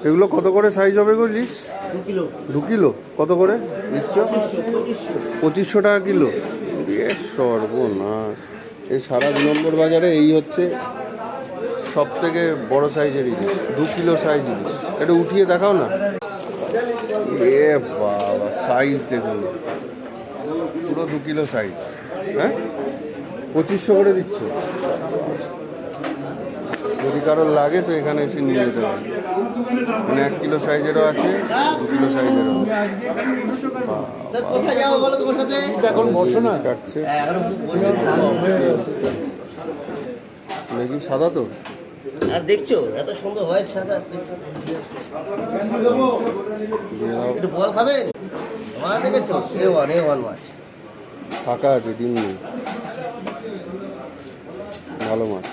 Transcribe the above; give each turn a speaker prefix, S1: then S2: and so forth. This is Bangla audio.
S1: এগুলো কত করে সাইজ হবে গো ইলিশ?
S2: 2 কিলো।
S1: 2 কিলো কত করে দিচ্ছ? 2500 টাকা কিলো। এ সর্বনাশ! এই সারা 2 নম্বর বাজারে এই হচ্ছে সব থেকে বড় সাইজের ইলিশ, 2 কিলো সাইজ ইলিশ। এটা উঠিয়ে দেখাও না। এ বাবা, সাইজ দেখুন, পুরো 2 কিলো সাইজ। হ্যাঁ, 2500 করে দিচ্ছ। যদি কারোর লাগে তো এখানে এসে নিয়ে যেতে পারে। মানে 1 কিলো সাইজেরও আছে, 2 কিলো সাইজেরও কাটছে। নাকি সাদা তো?
S2: আর দেখছো এত সুন্দর হোয়াইট সাদা, একটু বল খাবেন? মাছ দেখেছো? A1 মাছ
S1: ফাঁকা আছে, ডিম নেই, ভালো মাছ।